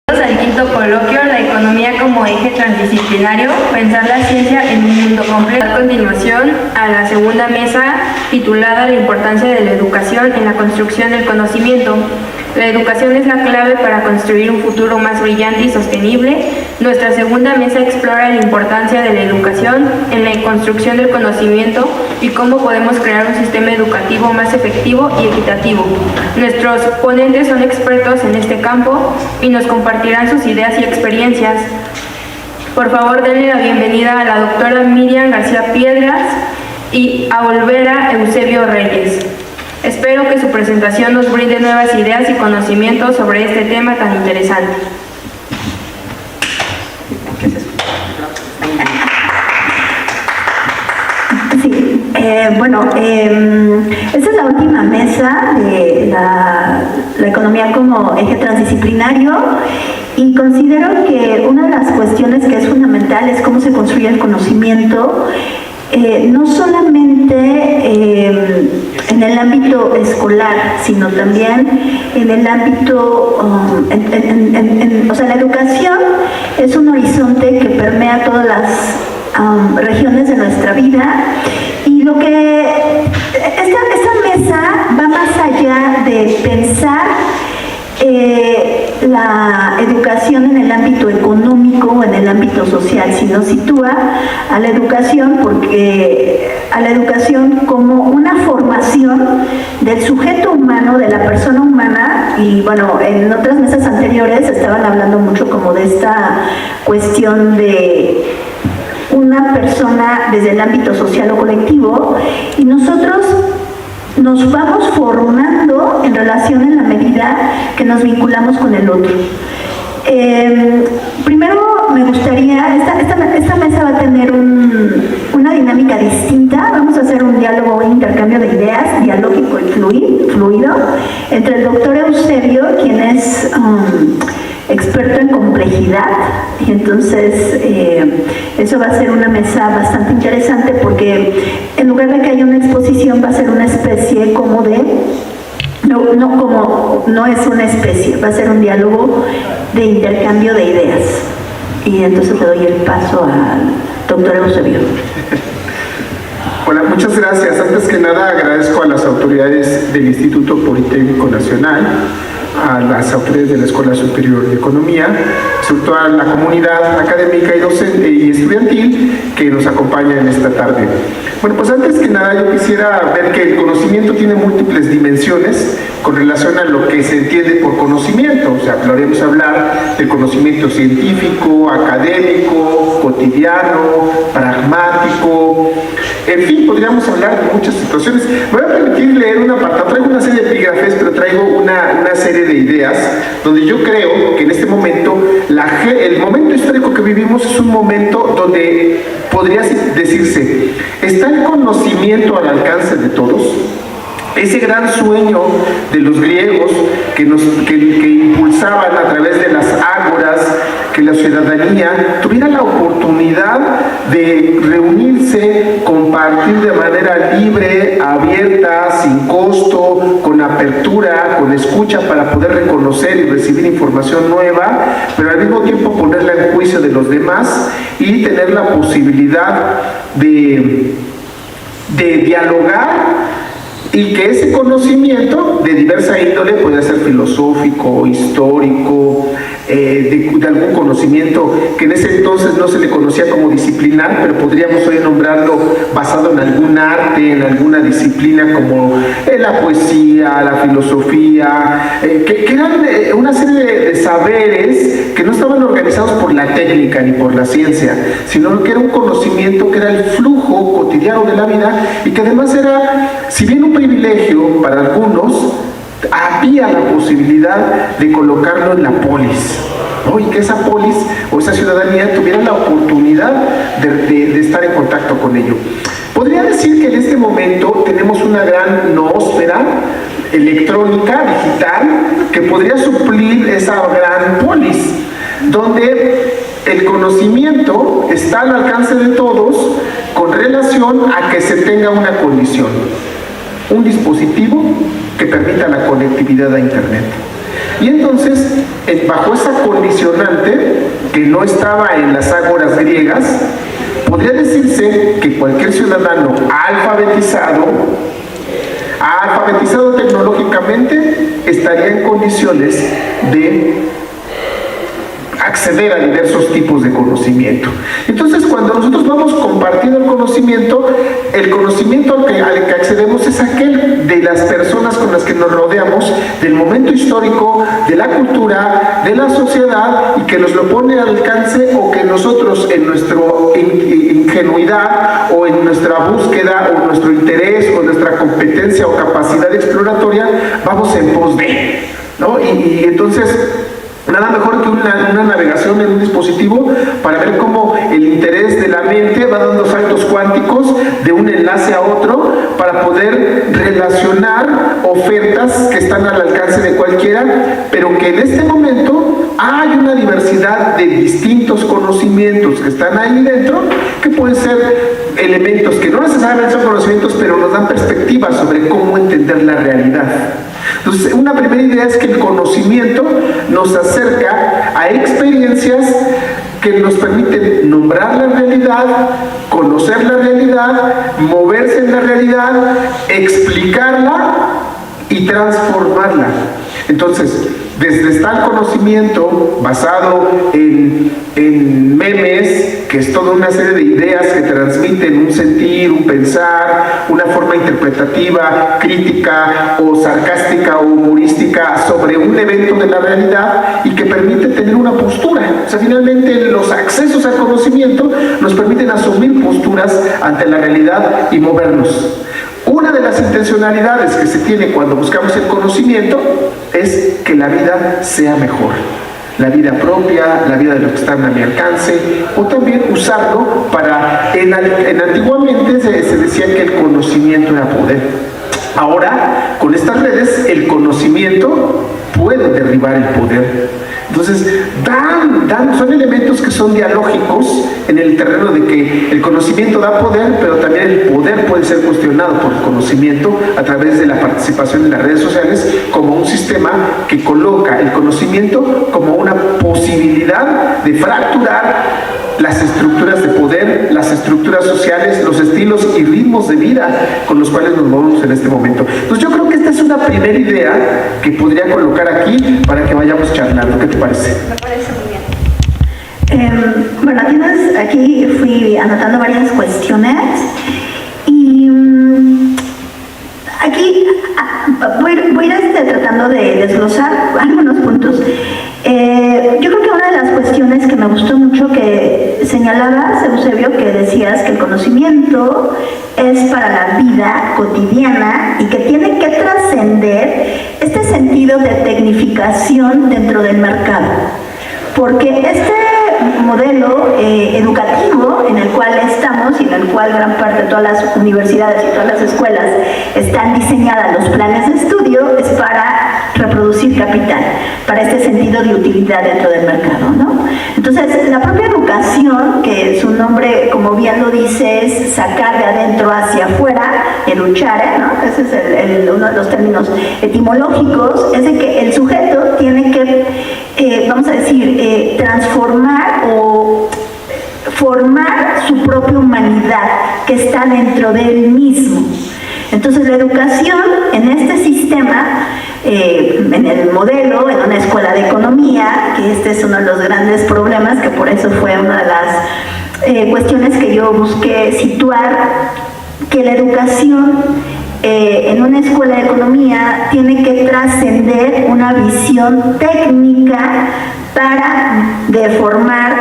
Al quinto coloquio, la economía como eje transdisciplinario, pensar la ciencia en un mundo complejo. A continuación, a la segunda mesa titulada La importancia de la educación en la construcción del conocimiento. La educación es la clave para construir un futuro más brillante y sostenible. Nuestra segunda mesa explora la importancia de la educación en la construcción del conocimiento y cómo podemos crear un sistema educativo más efectivo y equitativo. Nuestros ponentes son expertos en este campo y nos compartirán sus ideas y experiencias. Por favor, denle la bienvenida a la doctora Miriam García Piedras y a Olvera Eusebio Reyes. Espero que su presentación nos brinde nuevas ideas y conocimientos sobre este tema tan interesante. Sí, esta es la última mesa de la economía como eje transdisciplinario y considero que una de las cuestiones que es fundamental es cómo se construye el conocimiento. No solamente en el ámbito escolar, sino también en el ámbito, o sea, la educación es un horizonte que permea todas las regiones de nuestra vida y lo que esta mesa va más allá de pensar la educación en el ámbito económico o en el ámbito social, sino sitúa a la educación como una formación del sujeto humano, de la persona humana. Y bueno, en otras mesas anteriores estaban hablando mucho como de esta cuestión de una persona desde el ámbito social o colectivo, y nosotros nos vamos formando en relación en la medida que nos vinculamos con el otro. Primero me gustaría, esta mesa va a tener una dinámica distinta. Vamos a hacer un diálogo, un intercambio de ideas, dialógico y fluido, entre el doctor Eusebio, quien es experto en complejidad, y entonces eso va a ser una mesa bastante interesante porque en lugar de que haya una exposición va a ser una especie como de, no es una especie, va a ser un diálogo de intercambio de ideas. Y entonces le doy el paso al doctor Eusebio. Hola, muchas gracias. Antes que nada agradezco a las autoridades del Instituto Politécnico Nacional, a las autoridades de la Escuela Superior de Economía, sobre todo a la comunidad académica y docente y estudiantil que nos acompaña en esta tarde. Bueno, pues antes que nada yo quisiera ver que el conocimiento tiene múltiples dimensiones con relación a lo que se entiende por conocimiento. O sea, podríamos hablar de conocimiento científico, académico, cotidiano, pragmático, en fin, podríamos hablar de muchas situaciones. Me voy a permitir leer un apartado, traigo una serie de epígrafes, pero traigo una serie de ideas donde yo creo que en este momento, el momento histórico que vivimos es un momento donde podría decirse, ¿está el conocimiento al alcance de todos? Ese gran sueño de los griegos que impulsaban a través de las ágoras, que la ciudadanía tuviera la oportunidad de reunirse, compartir de manera libre, abierta, sin costo, con apertura, con escucha para poder reconocer y recibir información nueva, pero al mismo tiempo ponerla en juicio de los demás y tener la posibilidad de dialogar, y que ese conocimiento de diversa índole puede ser filosófico, histórico, de algún conocimiento que en ese entonces no se le conocía como disciplinar, pero podríamos hoy nombrarlo basado en algún arte, en alguna disciplina como la poesía, la filosofía, que eran una serie de saberes que no estaban organizados por la técnica ni por la ciencia, sino que era un conocimiento que era el flujo cotidiano de la vida y que además era, si bien un privilegio para algunos, había la posibilidad de colocarlo en la polis, ¿no? Y que esa polis o esa ciudadanía tuviera la oportunidad de estar en contacto con ello. Podría decir que en este momento tenemos una gran noósfera electrónica, digital, que podría suplir esa gran polis, donde el conocimiento está al alcance de todos con relación a que se tenga una condición, un dispositivo que permita la conectividad a Internet. Y entonces, bajo esa condicionante, que no estaba en las ágoras griegas, podría decirse que cualquier ciudadano alfabetizado tecnológicamente, estaría en condiciones de acceder a diversos tipos de conocimiento. Entonces, cuando nosotros vamos compartiendo el conocimiento al que accedemos es aquel de las personas con las que nos rodeamos, del momento histórico, de la cultura, de la sociedad, y que nos lo pone al alcance, o que nosotros en nuestra ingenuidad o en nuestra búsqueda o nuestro interés o nuestra competencia o capacidad exploratoria vamos en pos de, ¿no? Y entonces, nada mejor que una navegación en un dispositivo para ver cómo el interés de la mente va dando saltos cuánticos de un enlace a otro para poder relacionar ofertas que están al alcance de cualquiera, pero que en este momento hay una diversidad de distintos conocimientos que están ahí dentro, que pueden ser elementos que no necesariamente son conocimientos, pero nos dan perspectivas sobre cómo entender la realidad. Entonces, una primera idea es que el conocimiento nos acerca a experiencias que nos permiten nombrar la realidad, conocer la realidad, moverse en la realidad, explicarla y transformarla. Entonces, desde está el conocimiento basado en memes, que es toda una serie de ideas que transmiten un sentir, un pensar, una forma interpretativa, crítica o sarcástica o humorística sobre un evento de la realidad, y que permite tener una postura. O sea, finalmente los accesos al conocimiento nos permiten asumir posturas ante la realidad y movernos. Una de las intencionalidades que se tiene cuando buscamos el conocimiento es que la vida sea mejor. La vida propia, la vida de los que están a mi alcance, o también usarlo para... Antiguamente se decía que el conocimiento era poder. Ahora, con estas redes, el conocimiento puede derribar el poder. Entonces, son elementos que son dialógicos en el terreno de que el conocimiento da poder, pero también el poder puede ser cuestionado por el conocimiento a través de la participación en las redes sociales, como un sistema que coloca el conocimiento como una posibilidad de fracturar las estructuras de poder, las estructuras sociales, los estilos y ritmos de vida con los cuales nos movemos en este momento. Entonces, yo creo que esta es una primera idea que podría colocar aquí para que vayamos charlando. ¿Qué te parece? Me parece muy bien. Bueno, aquí fui anotando varias cuestiones y aquí voy a ir tratando de desglosar algunos puntos. Yo creo que una de las cuestiones que me gustó mucho que señalabas, Eusebio, que decías que el conocimiento es para la vida cotidiana y que tiene que trascender este sentido de tecnificación dentro del mercado. Porque este modelo educativo en el cual estamos y en el cual gran parte de todas las universidades y todas las escuelas están diseñadas, los planes de estudio, es para reproducir capital, para este sentido de utilidad dentro del mercado, ¿no? Entonces, la propia educación, que su nombre, como bien lo dice, es sacar de adentro hacia afuera, educare, ¿no? Ese es uno de los términos etimológicos, es de que el sujeto tiene que, vamos a decir, transformar o formar su propia humanidad que está dentro de él mismo. Entonces, la educación en este sistema, en el modelo, en una escuela de economía, que este es uno de los grandes problemas, que por eso fue una de las cuestiones que yo busqué situar, que la educación en una escuela de economía tiene que trascender una visión técnica para formar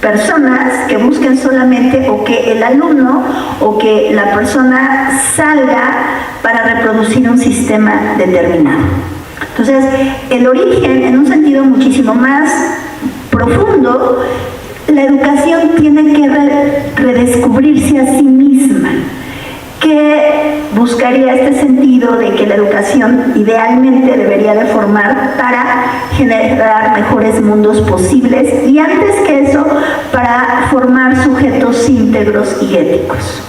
personas que busquen solamente o que el alumno o que la persona salga para reproducir un sistema determinado. Entonces, el origen, en un sentido muchísimo más profundo, la educación tiene que redescubrirse a sí misma, que buscaría este sentido de que la educación idealmente debería de formar para generar mejores mundos posibles y antes que eso para formar sujetos íntegros y éticos.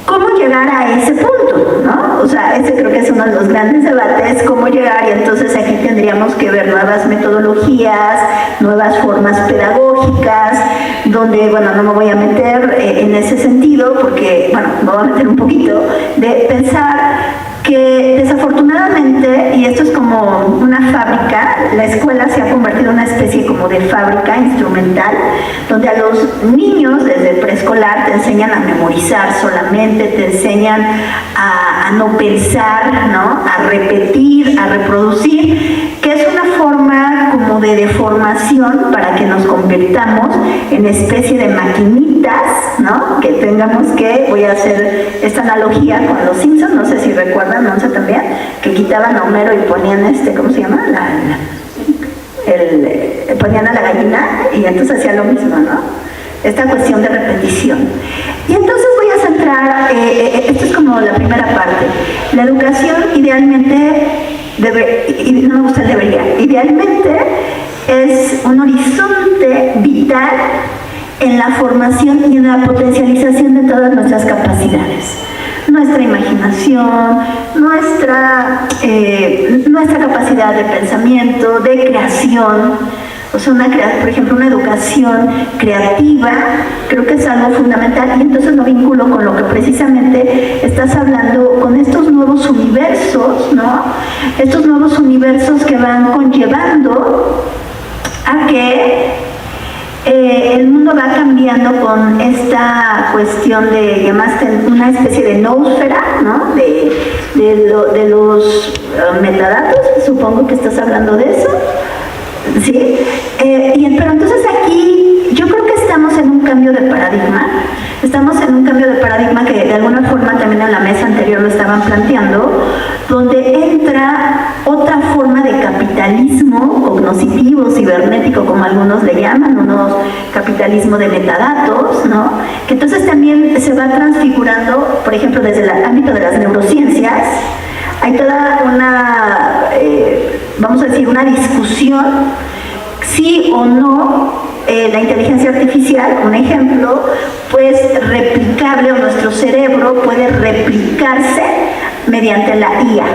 ¿Cómo llegar a ese punto, no? ¿no? O sea, ese creo que es uno de los grandes debates, cómo llegar, y entonces aquí tendríamos que ver nuevas metodologías, nuevas formas pedagógicas, donde, bueno, no me voy a meter en ese sentido, porque, bueno, me voy a meter un poquito, de pensar que desafortunadamente, y esto es como una fábrica, la escuela se ha convertido en una especie como de fábrica instrumental, donde a los niños desde preescolar te enseñan a memorizar solamente, te enseñan a no pensar, ¿no? A repetir, a reproducir, que es una forma como de deformación para que nos convirtamos en especie de maquinitas, ¿no? Que tengamos que, voy a hacer esta analogía con los Simpsons, no sé si recuerdan, Monse también, que quitaban a Homero y ponían ¿cómo se llama? Ponían a la gallina y entonces hacía lo mismo, ¿no? Esta cuestión de repetición. Y entonces voy a centrar, esto es como la primera parte, la educación idealmente, no me gusta el debería, idealmente es un horizonte vital en la formación y en la potencialización de todas nuestras capacidades. Nuestra imaginación, nuestra capacidad de pensamiento, de creación, o sea, por ejemplo, una educación creativa, creo que es algo fundamental, y entonces lo vinculo con lo que precisamente estás hablando, con estos nuevos universos, ¿no? Estos nuevos universos que van conllevando a que el mundo va cambiando con esta cuestión de, llamaste una especie de noósfera, ¿no? De los metadatos, supongo que estás hablando de eso, ¿sí? Pero entonces aquí yo creo que estamos en un cambio de paradigma, que de alguna forma también en la mesa anterior lo estaban planteando, donde entra otra forma de capitalismo cognoscitivo, cibernético, como algunos le llaman, unos capitalismo de metadatos, ¿no? Que entonces también se va transfigurando, por ejemplo, desde el ámbito de las neurociencias, hay toda una, vamos a decir, una discusión, sí o no, la inteligencia artificial, un ejemplo, pues replicable, o nuestro cerebro puede replicarse mediante la IA.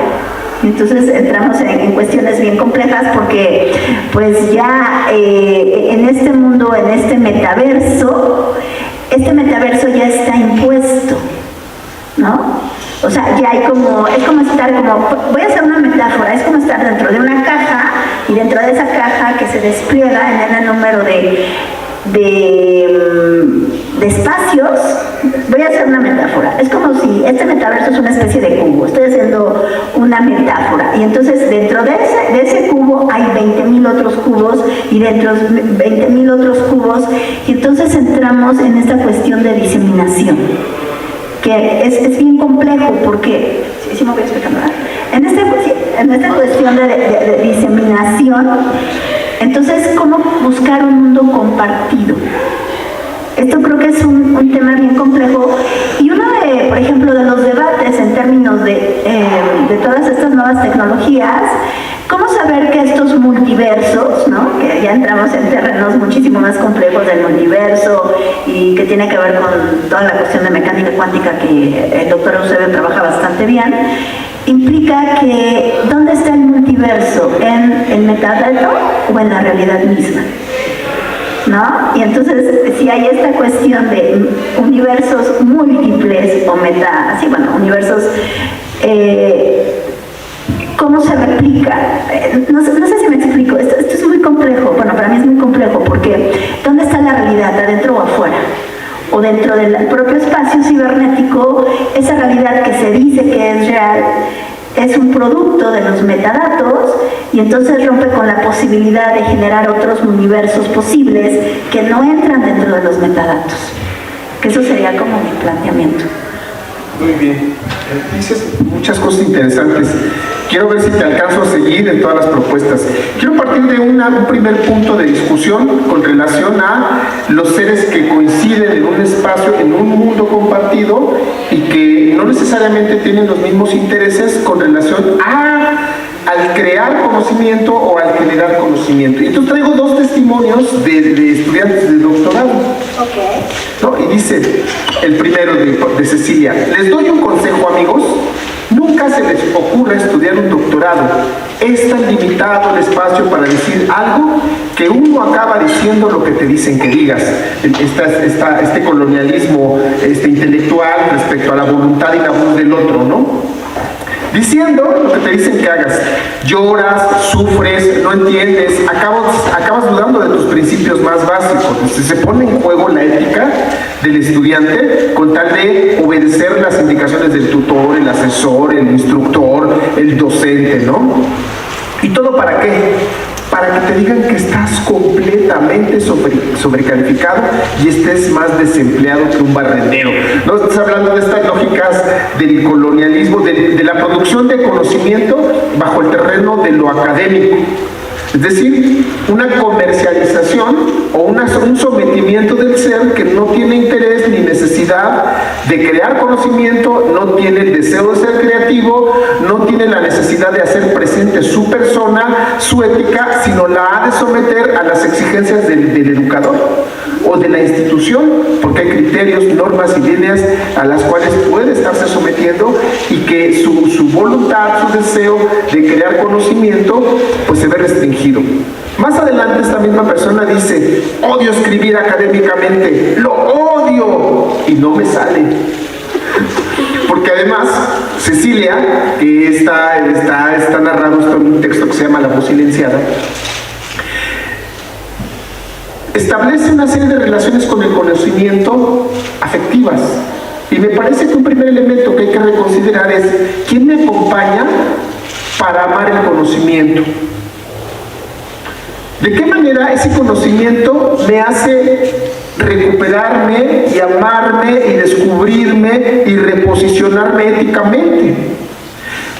Entonces entramos en cuestiones bien complejas porque pues ya en este mundo, en este metaverso ya está impuesto, ¿no? O sea, ya hay como, es como estar voy a hacer una metáfora, es como estar dentro de una caja, y dentro de esa caja que se despliega en el número de espacios, voy a hacer una metáfora, es como si este metaverso es una especie de cubo, estoy haciendo una metáfora, y entonces dentro de ese cubo hay 20,000 otros cubos, y dentro de 20,000 otros cubos, y entonces entramos en esta cuestión de diseminación, que es bien complejo, porque, sí me voy explicando, ¿verdad? En esta cuestión de diseminación, entonces, ¿cómo buscar un mundo compartido? Esto creo que es un tema bien complejo, y uno de, por ejemplo, de los debates en términos de todas estas nuevas tecnologías, ¿cómo saber que estos multiversos, ¿no? Que ya entramos en terrenos muchísimo más complejos del multiverso y que tiene que ver con toda la cuestión de mecánica cuántica que el doctor Eusebio trabaja bastante bien, implica que ¿dónde está el multiverso? ¿En el metadato o en la realidad misma? ¿No? Y entonces, si hay esta cuestión de universos múltiples o universos, ¿cómo se replica? No sé si me explico, esto es muy complejo, bueno, para mí es muy complejo, porque ¿dónde está la realidad? ¿Adentro o afuera? O dentro del propio espacio cibernético, esa realidad que se dice que es real, es un producto de los metadatos, y entonces rompe con la posibilidad de generar otros universos posibles que no entran dentro de los metadatos. Que eso sería como mi planteamiento. Muy bien. Dices muchas cosas interesantes. Quiero ver si te alcanzo a seguir en todas las propuestas. Quiero partir de un primer punto de discusión con relación a los seres que coinciden en un espacio, en un mundo compartido, y que no necesariamente tienen los mismos intereses con relación al crear conocimiento o al generar conocimiento. Y entonces traigo dos testimonios de estudiantes de doctorado. Okay. ¿No? Y dice el primero de Cecilia: les doy un consejo, amigos, no nunca se les ocurre estudiar un doctorado. Es tan limitado el espacio para decir algo que uno acaba diciendo lo que te dicen que digas. Este colonialismo intelectual respecto a la voluntad y la voz del otro, ¿no? Diciendo lo que te dicen que hagas. Lloras, sufres, no entiendes, acabas dudando de tus principios más básicos. Entonces, se pone en juego la ética del estudiante con tal de obedecer las indicaciones del tutor, el asesor, el instructor, el docente, ¿no? ¿Y todo para qué? Para que te digan que estás completamente sobrecalificado y estés más desempleado que un barrendero. No estás hablando de estas lógicas del colonialismo, de la producción de conocimiento bajo el terreno de lo académico. Es decir, una comercialización o un sometimiento del ser que no tiene interés ni necesidad de crear conocimiento, no tiene el deseo de ser creativo, no tiene la necesidad de hacer presente su persona, su ética, sino la ha de someter a las exigencias del educador o de la institución, porque hay criterios, normas y líneas a las cuales puede estarse sometiendo y que su voluntad, su deseo de crear conocimiento, pues se ve restringido. Más adelante esta misma persona dice: odio escribir académicamente, lo odio y no me sale. Porque además Cecilia, que está narrado esto en un texto que se llama La voz silenciada, establece una serie de relaciones con el conocimiento afectivas. Y me parece que un primer elemento que hay que reconsiderar es: ¿quién me acompaña para amar el conocimiento? ¿De qué manera ese conocimiento me hace recuperarme y amarme y descubrirme y reposicionarme éticamente?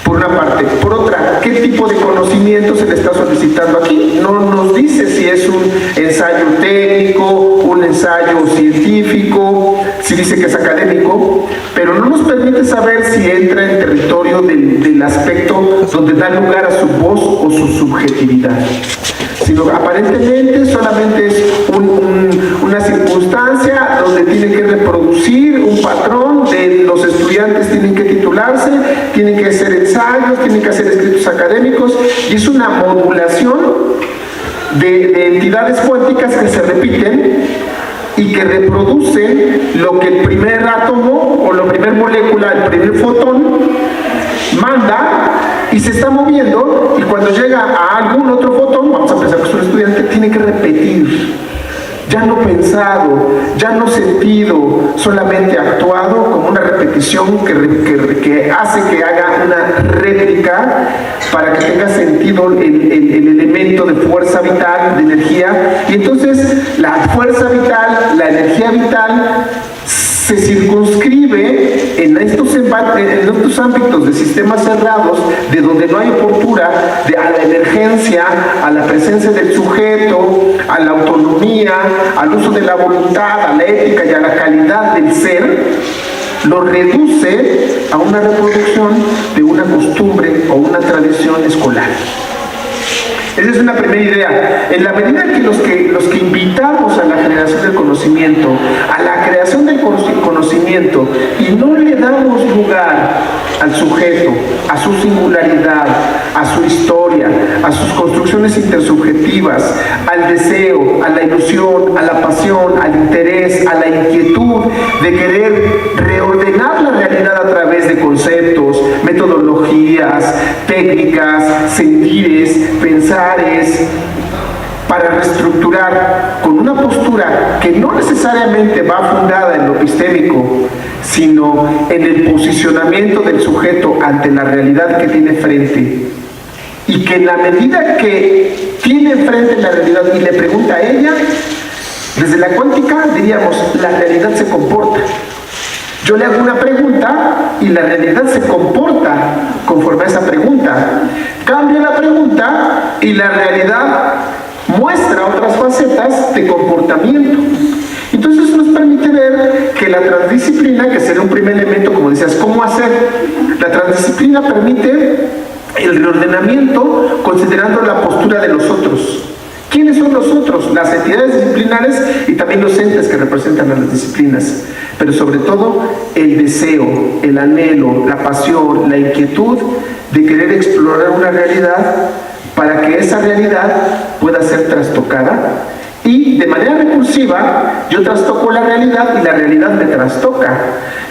Por una parte. Por otra, ¿qué tipo de conocimiento se le está solicitando aquí? No nos dice si es un ensayo técnico, un ensayo científico, si dice que es académico, pero no nos permite saber si entra en territorio del aspecto donde da lugar a su voz o su subjetividad. Sino aparentemente solamente es una circunstancia donde tiene que reproducir un patrón de los estudiantes, tienen que titularse, tienen que hacer ensayos, tienen que hacer escritos académicos, y es una modulación de entidades cuánticas que se repiten y que reproducen lo que el primer átomo o la primera molécula, el primer fotón manda, y se está moviendo, y cuando llega a algún otro fotón, vamos a pensar que es un estudiante, tiene que repetir, ya no pensado, ya no sentido, solamente actuado, como una repetición que hace que haga una réplica para que tenga sentido el elemento de fuerza vital, de energía. Y entonces la fuerza vital, la energía vital se circunscribe en estos ámbitos de sistemas cerrados, de donde no hay apertura a la emergencia, a la presencia del sujeto, a la autonomía, al uso de la voluntad, a la ética y a la calidad del ser. Lo reduce a una reproducción de una costumbre o una tradición escolar. Esa es una primera idea. En la medida que los que invitamos a la generación del conocimiento, a la creación del conocimiento, y no le damos lugar al sujeto, a su singularidad, a su historia, a sus construcciones intersubjetivas, al deseo, a la ilusión, a la pasión, al interés, a la inquietud de querer reordenar la realidad a través de conceptos, metodologías, técnicas, sentires, pensares, para reestructurar con una postura que no necesariamente va fundada en lo epistémico, sino en el posicionamiento del sujeto ante la realidad que tiene frente, y que en la medida que tiene frente la realidad y le pregunta a ella, desde la cuántica diríamos, la realidad se comporta. Yo le hago una pregunta y la realidad se comporta conforme a esa pregunta. Cambia la pregunta y la realidad muestra otras facetas de comportamiento. Entonces nos permite ver que la transdisciplina, que será un primer elemento, como decías, ¿cómo hacer? La transdisciplina permite el reordenamiento considerando la postura de los otros. ¿Quiénes son los otros? Las entidades disciplinares y también los entes que representan a las disciplinas. Pero sobre todo el deseo, el anhelo, la pasión, la inquietud de querer explorar una realidad para que esa realidad pueda ser trastocada. Y de manera recursiva, yo trastoco la realidad y la realidad me trastoca.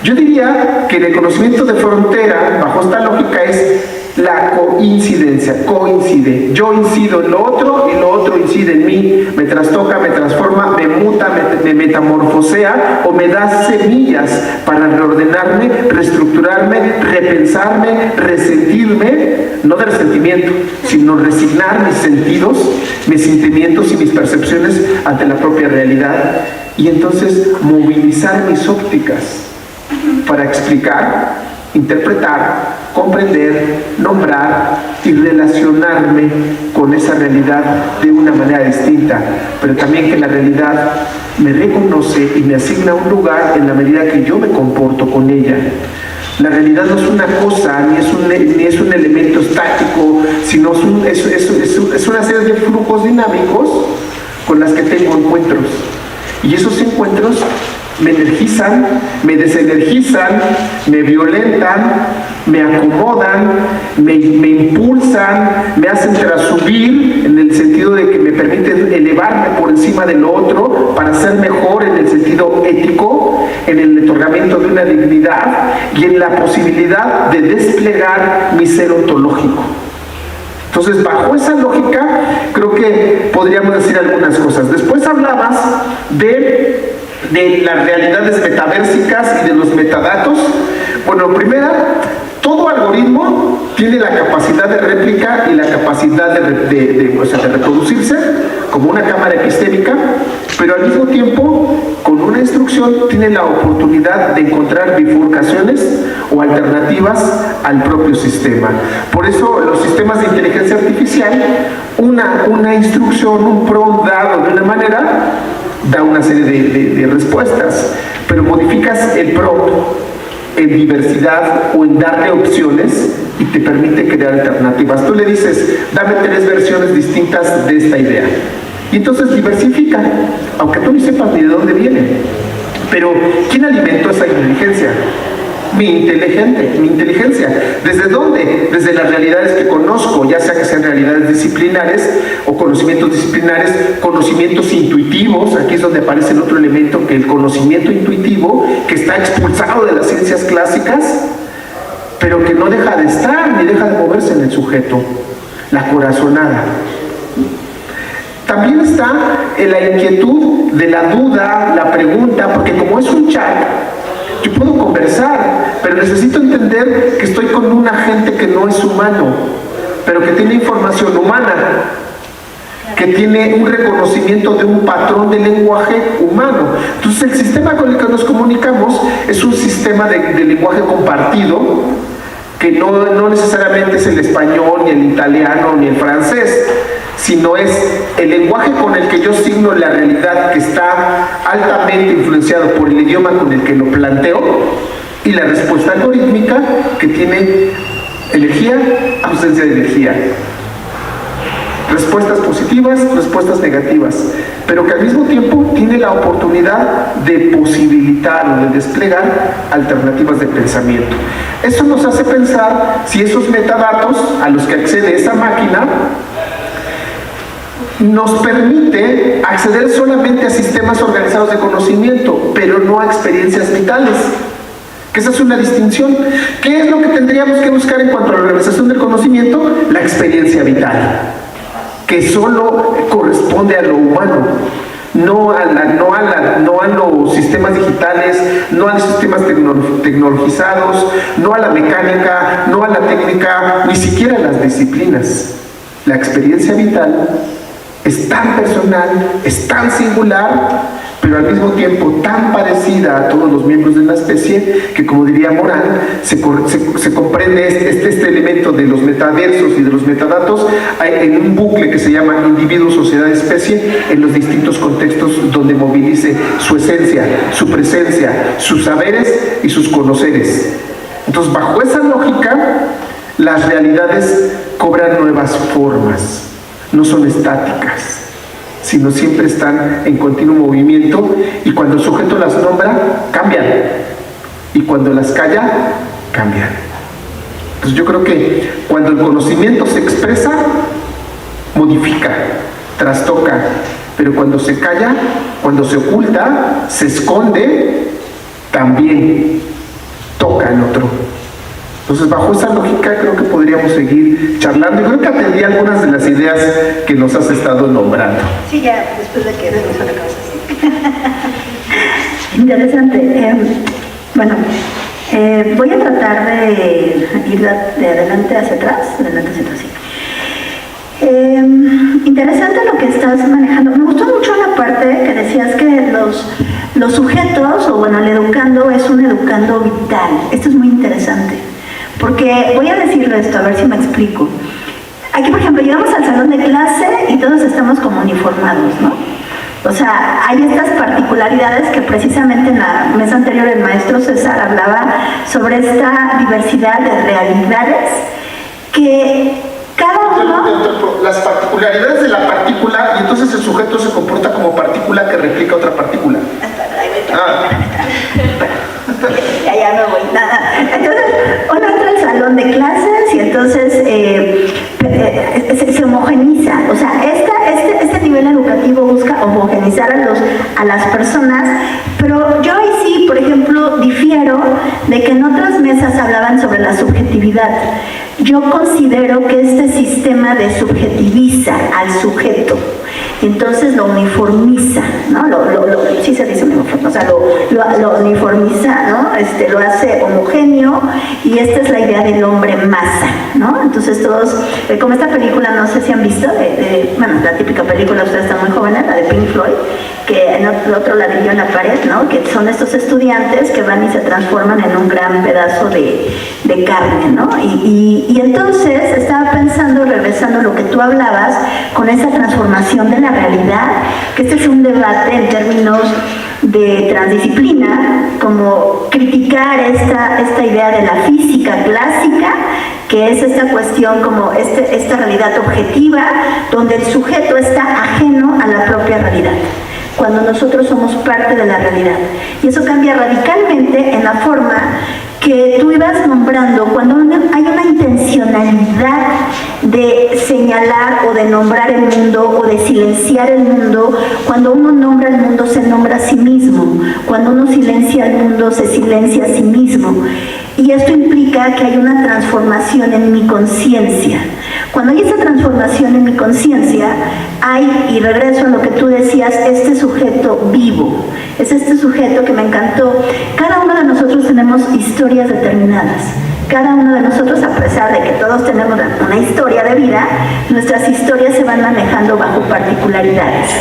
Yo diría que el conocimiento de frontera, bajo esta lógica, es la coincidencia, coincide. Yo incido en lo otro y lo otro incide en mí, me trastoca, me transforma, me muta, me metamorfosea o me da semillas para reordenarme, reestructurarme, repensarme, resentirme, no de resentimiento, sino resignar mis sentidos, mis sentimientos y mis percepciones ante la propia realidad y entonces movilizar mis ópticas para explicar, interpretar, comprender, nombrar y relacionarme con esa realidad de una manera distinta, pero también que la realidad me reconoce y me asigna un lugar en la medida que yo me comporto con ella. La realidad no es una cosa, ni es un elemento estático, sino es una serie de flujos dinámicos con las que tengo encuentros. Y esos encuentros me energizan, me desenergizan, me violentan, me acomodan, me impulsan, me hacen trasubir en el sentido de que me permiten elevarme por encima de lo otro para ser mejor en el sentido ético, en el otorgamiento de una dignidad y en la posibilidad de desplegar mi ser ontológico. Entonces, bajo esa lógica, creo que podríamos decir algunas cosas. Después hablabas de las realidades metaversicas y de los metadatos. Bueno, primera, todo algoritmo tiene la capacidad de réplica y la capacidad de reproducirse como una cámara epistémica, pero al mismo tiempo, con una instrucción, tiene la oportunidad de encontrar bifurcaciones o alternativas al propio sistema. Por eso, los sistemas de inteligencia artificial, una instrucción, un prompt dado de una manera, da una serie de respuestas, pero modificas el prompt en diversidad o en darle opciones y te permite crear alternativas. Tú le dices, dame 3 versiones distintas de esta idea. Y entonces diversifica, aunque tú ni sepas ni de dónde viene. Pero, ¿quién alimentó esa inteligencia? Mi inteligencia. ¿Desde dónde? Desde las realidades que conozco, ya sea que sean realidades disciplinares o conocimientos disciplinares, conocimientos intuitivos. Aquí es donde aparece el otro elemento, que el conocimiento intuitivo, que está expulsado de las ciencias clásicas, pero que no deja de estar ni deja de moverse en el sujeto, la corazonada. También está en la inquietud de la duda, la pregunta, porque como es un chat, yo puedo conversar, pero necesito entender que estoy con un agente que no es humano, pero que tiene información humana, que tiene un reconocimiento de un patrón de lenguaje humano. Entonces el sistema con el que nos comunicamos es un sistema de lenguaje compartido, que no necesariamente es el español, ni el italiano, ni el francés, sino es el lenguaje con el que yo signo la realidad, que está altamente influenciado por el idioma con el que lo planteo, y la respuesta algorítmica, que tiene energía, ausencia de energía, respuestas positivas, respuestas negativas, pero que al mismo tiempo tiene la oportunidad de posibilitar o de desplegar alternativas de pensamiento. Eso nos hace pensar si esos metadatos a los que accede esa máquina nos permite acceder solamente a sistemas organizados de conocimiento, pero no a experiencias vitales. Que esa es una distinción. ¿Qué es lo que tendríamos que buscar en cuanto a la organización del conocimiento? La experiencia vital, que solo corresponde a lo humano, no a los sistemas digitales, no a los sistemas tecnologizados, no a la mecánica, no a la técnica, ni siquiera a las disciplinas. La experiencia vital es tan personal, es tan singular, pero al mismo tiempo tan parecida a todos los miembros de la especie, que, como diría Morán, se comprende este elemento de los metaversos y de los metadatos en un bucle que se llama individuo, sociedad, especie, en los distintos contextos donde movilice su esencia, su presencia, sus saberes y sus conoceres. Entonces, bajo esa lógica, las realidades cobran nuevas formas. No son estáticas. sino siempre están en continuo movimiento, y cuando el sujeto las nombra, cambian, y cuando las calla, cambian. Entonces yo creo que cuando el conocimiento se expresa, modifica, trastoca, pero cuando se calla, cuando se oculta, se esconde, también toca al otro. Entonces, bajo esa lógica, creo que podríamos seguir charlando. Y creo que atendí algunas de las ideas que nos has estado nombrando. Sí, ya, después de que regresó la cabeza. Interesante. Voy a tratar de ir de adelante hacia atrás, sí. Interesante lo que estás manejando. Me gustó mucho la parte que decías que los sujetos, o bueno, el educando es un educando vital. Esto es muy interesante, porque voy a decirlo esto, a ver si me explico. Aquí, por ejemplo, llegamos al salón de clase y todos estamos como uniformados, ¿no? O sea, hay estas particularidades que precisamente en la mesa anterior el maestro César hablaba sobre esta diversidad de realidades que cada uno... Las particularidades de la partícula, y entonces el sujeto se comporta como partícula que replica otra partícula. Ya no voy, nada. Entonces, uno entra al salón de clases y entonces se homogeniza. O sea, este nivel educativo busca homogenizar a las personas, pero yo ahí sí, por ejemplo, difiero de que en otras mesas hablaban sobre la subjetividad. Yo considero que este sistema desubjetiviza al sujeto, y entonces lo uniformiza, ¿no? Sí se dice uniformiza, o sea, lo uniformiza, ¿no? Lo hace homogéneo, y esta es la idea del hombre masa, ¿no? Entonces todos, como esta película, no sé si han visto, bueno, la típica película, ustedes están muy jóvenes, la de Pink Floyd, que en otro ladrillo en la pared, ¿no? Que son estos estudiantes que van y se transforman en un gran pedazo de carne, ¿no? Y entonces estaba pensando, regresando a lo que tú hablabas, con esa transformación de la realidad, que este es un debate en términos de transdisciplina, como criticar esta idea de la física clásica, que es esta cuestión como esta realidad objetiva, donde el sujeto está ajeno a la propia realidad, cuando nosotros somos parte de la realidad. Y eso cambia radicalmente en la forma que tú ibas nombrando, cuando hay una intencionalidad de señalar o de nombrar el mundo o de silenciar el mundo. Cuando uno nombra el mundo, se nombra a sí mismo. Cuando uno silencia el mundo, se silencia a sí mismo. Y esto implica que hay una transformación en mi conciencia. Cuando hay esa transformación en mi conciencia, hay, y regreso a lo que tú decías, este sujeto vivo. Es este sujeto que me encantó. Cada uno de nosotros tenemos historias determinadas. Cada uno de nosotros, a pesar de que todos tenemos una historia de vida, nuestras historias se van manejando bajo particularidades.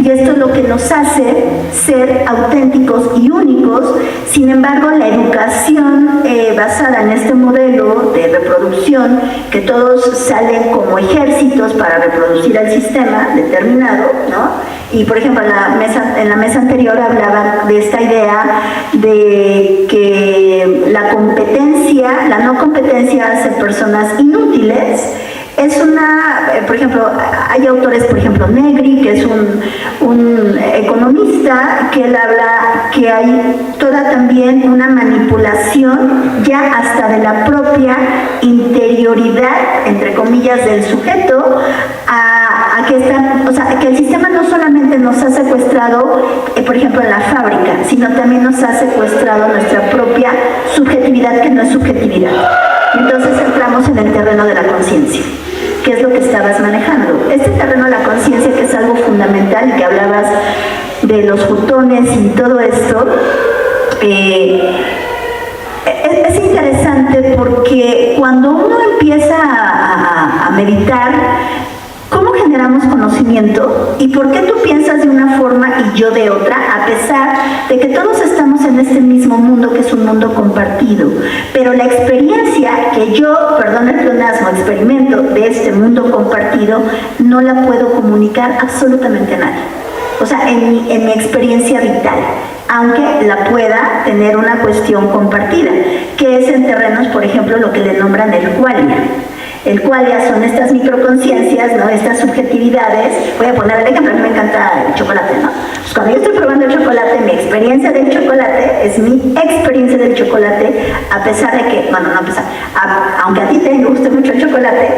Y esto es lo que nos hace ser auténticos y únicos. Sin embargo, la educación basada en este modelo de reproducción, que todos salen como ejércitos para reproducir el sistema determinado, ¿no? Y por ejemplo, en la mesa anterior hablaba de esta idea de que la no competencia hace personas inútiles. Es por ejemplo, hay autores, por ejemplo, Negri, que es un economista, que él habla que hay toda también una manipulación ya hasta de la propia interioridad, entre comillas, del sujeto, que el sistema no solamente nos ha secuestrado, por ejemplo, en la fábrica, sino también nos ha secuestrado nuestra propia subjetividad, que no es subjetividad. Entonces entramos en el terreno de la conciencia, que es lo que estabas manejando. Este terreno de la conciencia, que es algo fundamental, y que hablabas de los fotones y todo esto, es interesante porque cuando uno empieza a meditar, ¿cómo generamos conocimiento? ¿Y por qué tú piensas de una forma y yo de otra? A pesar de que todos estamos en este mismo mundo, que es un mundo compartido. Pero la experiencia que yo, perdón el pleonasmo, experimento de este mundo compartido, no la puedo comunicar absolutamente a nadie. O sea, en mi experiencia vital, aunque la pueda tener una cuestión compartida, que es en terrenos, por ejemplo, lo que le nombran el qualia. El qualia son estas microconciencias, ¿no? Estas subjetividades. Voy a poner el ejemplo, a mí me encanta el chocolate, ¿no? Pues cuando yo estoy probando el chocolate, mi experiencia del chocolate es mi experiencia del chocolate, a pesar de que, bueno, no a pesar, aunque a ti te guste mucho el chocolate,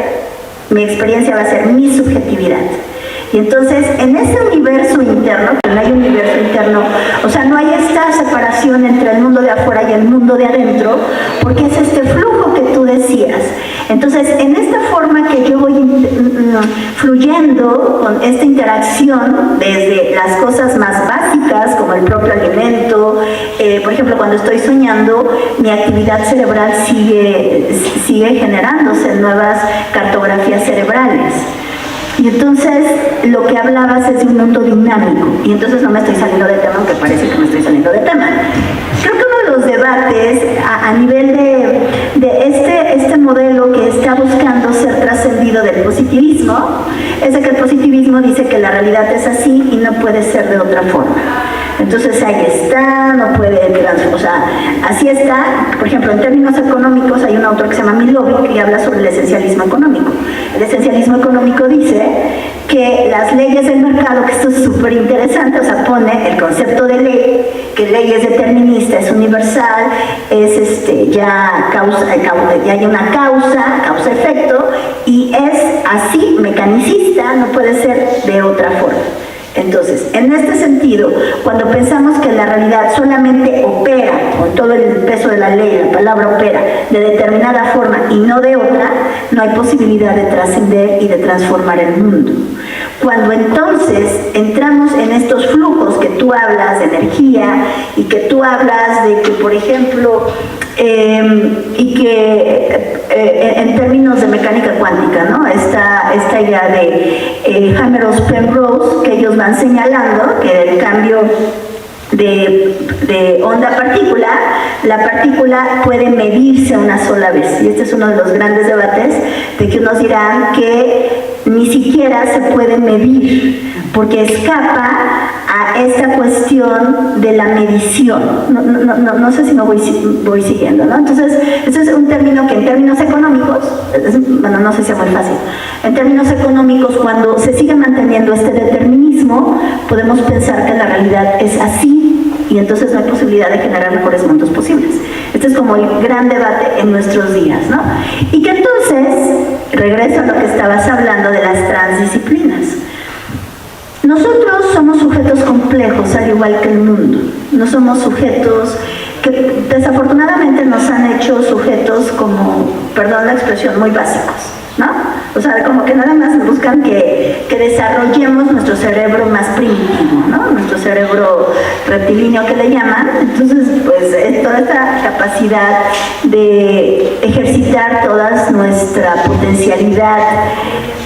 mi experiencia va a ser mi subjetividad. Y entonces, en ese universo interno, que no hay universo interno, o sea, no hay esta separación entre el mundo de afuera y el mundo de adentro, porque es este flujo que tú decías. Entonces, en esta forma que yo voy fluyendo con esta interacción, desde las cosas más básicas, como el propio alimento, por ejemplo, cuando estoy soñando, mi actividad cerebral sigue generándose nuevas cartografías cerebrales. Y entonces lo que hablabas es de un mundo dinámico, y entonces no me estoy saliendo del tema, aunque parece que me estoy saliendo del tema. Creo que uno de los debates a nivel de este modelo que está buscando ser trascendido del positivismo, es de que el positivismo dice que la realidad es así y no puede ser de otra forma. Entonces ahí está, no puede, o sea, así está. Por ejemplo, en términos económicos hay un autor que se llama Milovic y habla sobre el esencialismo económico. El esencialismo económico dice que las leyes del mercado, que esto es súper interesante, o sea, pone el concepto de ley, que ley es determinista, es universal, es ya hay una causa-efecto, y es así, mecanicista, no puede ser de otra forma. Entonces, en este sentido, cuando pensamos que la realidad solamente opera, con todo el peso de la ley, la palabra opera, de determinada forma y no de otra, no hay posibilidad de trascender y de transformar el mundo. Cuando entonces entramos en estos flujos que tú hablas de energía y que tú hablas de que, por ejemplo, y que en términos de mecánica cuántica, ¿no? Esta idea de Hameroff-Penrose, que ellos van señalando que el cambio de onda-partícula, la partícula puede medirse una sola vez, y este es uno de los grandes debates, de que unos dirán que ni siquiera se puede medir, porque escapa a esta cuestión de la medición. No sé si me voy siguiendo, ¿no? Entonces, ese es un término que en términos económicos, bueno, no sé si es muy fácil, en términos económicos, cuando se sigue manteniendo este determinismo, podemos pensar que la realidad es así, y entonces no hay posibilidad de generar mejores mundos posibles. Este es como el gran debate en nuestros días, ¿no? Y que entonces, regreso a lo que estabas hablando de las transdisciplinas. Nosotros somos sujetos complejos, al igual que el mundo. No somos sujetos que desafortunadamente nos han hecho sujetos como, perdón la expresión, muy básicos, ¿no? O sea, como que nada más buscan que desarrollemos nuestro cerebro más primitivo, ¿no? Nuestro cerebro reptilíneo, que le llaman. Entonces, pues, toda esta capacidad de ejercitar toda nuestra potencialidad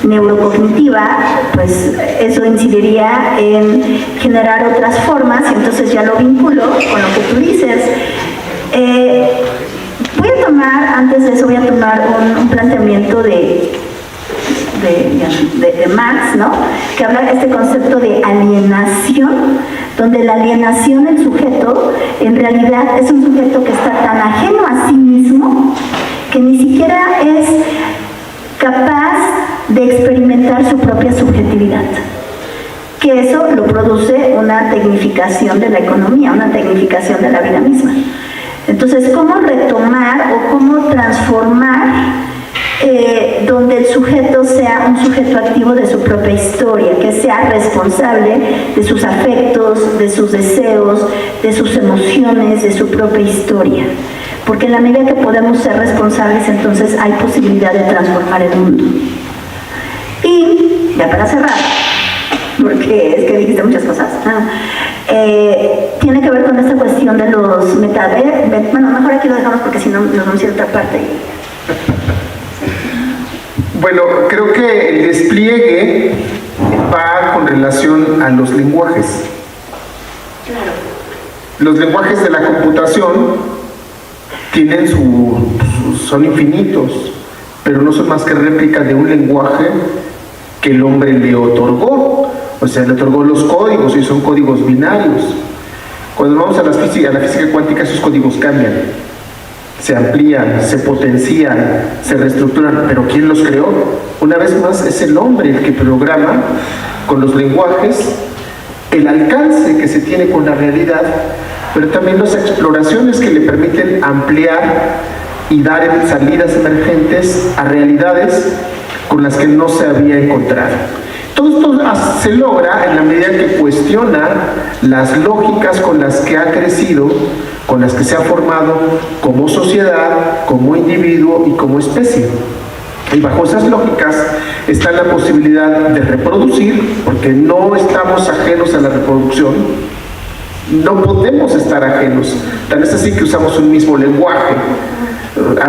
neurocognitiva, pues eso incidiría en generar otras formas, y entonces ya lo vinculo con lo que tú dices. Voy a tomar, antes de eso voy a tomar un planteamiento de Marx, ¿no? Que habla de este concepto de alienación, donde la alienación del sujeto en realidad es un sujeto que está tan ajeno a sí mismo que ni siquiera es capaz de experimentar su propia subjetividad, que eso lo produce una tecnificación de la economía, una tecnificación de la vida misma. Entonces, ¿cómo retomar o cómo transformar donde el sujeto sea un sujeto activo de su propia historia, que sea responsable de sus afectos, de sus deseos, de sus emociones, de su propia historia? Porque en la medida que podemos ser responsables, entonces hay posibilidad de transformar el mundo. Y, ya para cerrar, porque es que dijiste muchas cosas, tiene que ver con esta cuestión de los metaversos. Bueno, mejor aquí lo dejamos porque si no nos vamos a ir a otra parte. Bueno, creo que el despliegue va con relación a los lenguajes. Claro. Los lenguajes de la computación tienen son infinitos, pero no son más que réplica de un lenguaje que el hombre le otorgó. O sea, le otorgó los códigos, y son códigos binarios. Cuando vamos a la física cuántica, esos códigos cambian. se amplían, se potencian, se reestructuran, pero ¿quién los creó? Una vez más es el hombre el que programa con los lenguajes el alcance que se tiene con la realidad, pero también las exploraciones que le permiten ampliar y dar salidas emergentes a realidades con las que no se había encontrado. Todo esto se logra en la medida que cuestiona las lógicas con las que ha crecido, con las que se ha formado como sociedad, como individuo y como especie. Y bajo esas lógicas está la posibilidad de reproducir, porque no estamos ajenos a la reproducción, no podemos estar ajenos, tal es así que usamos un mismo lenguaje,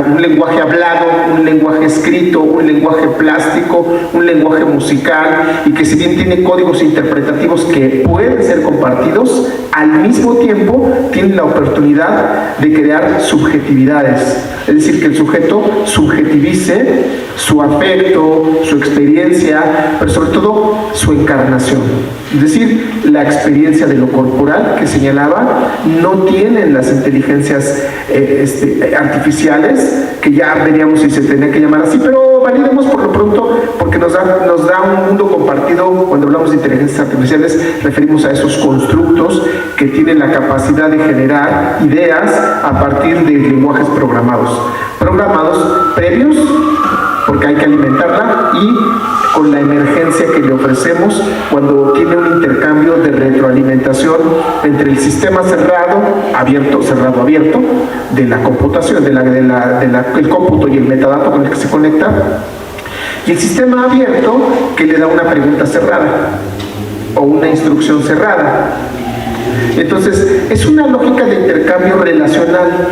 un lenguaje hablado, un lenguaje escrito, un lenguaje plástico, un lenguaje musical, y que si bien tiene códigos interpretativos que pueden ser compartidos, al mismo tiempo tiene la oportunidad de crear subjetividades, es decir, que el sujeto subjetivice su afecto, su experiencia, pero sobre todo su encarnación. Es decir, la experiencia de lo corporal que señalaba no tienen las inteligencias artificiales, que ya veríamos si se tenía que llamar así, pero validemos por lo pronto porque nos da un mundo compartido. Cuando hablamos de inteligencias artificiales referimos a esos constructos que tienen la capacidad de generar ideas a partir de lenguajes programados previos, porque hay que alimentarla, y con la emergencia que le ofrecemos cuando tiene un intercambio de retroalimentación entre el sistema cerrado abierto de la computación, el cómputo y el metadato con el que se conecta, y el sistema abierto que le da una pregunta cerrada o una instrucción cerrada. Entonces es una lógica de intercambio relacional.